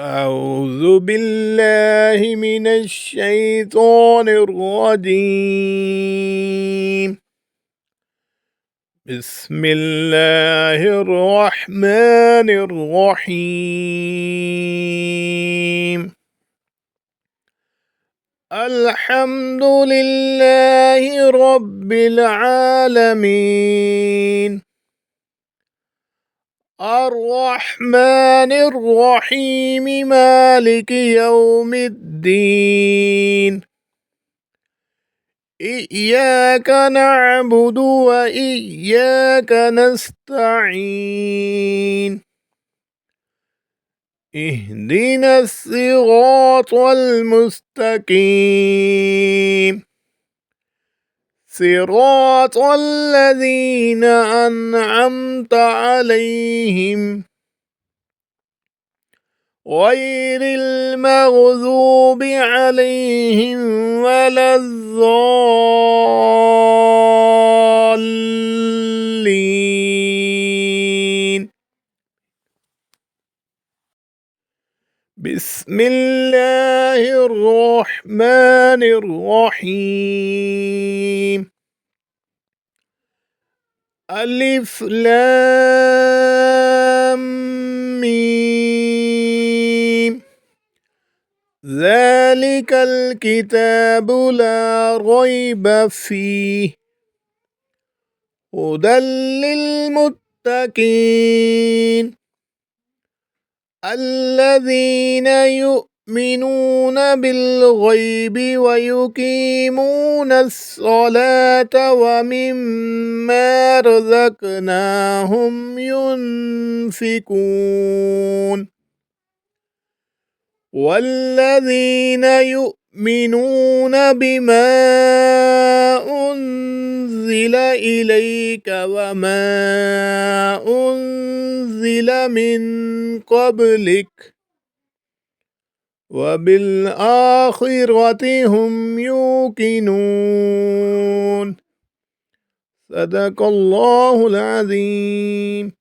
أعوذ بالله من الشيطان الرجيم. بسم الله الرحمن الرحيم. الحمد لله رب العالمين، الرحمن الرحيم، مالك يوم الدين. إياك نعبد وإياك نستعين. اهدنا الصراط المستقيم، صراط الذين أنعمت عليهم غير المغضوب عليهم ولا الضالين. بسم الله الرحمن الرحيم. ألف لام ميم. ذلك الكتاب لا ريب فيه، هدى للمتقين الذين يؤمنون بالغيب ويقيمون الصلاة ومما رزقناهم ينفقون والذين يؤمنون بما أنزل إليك وما أنزل من قبلك وبالآخرة هم يوقنون. صدق الله العظيم.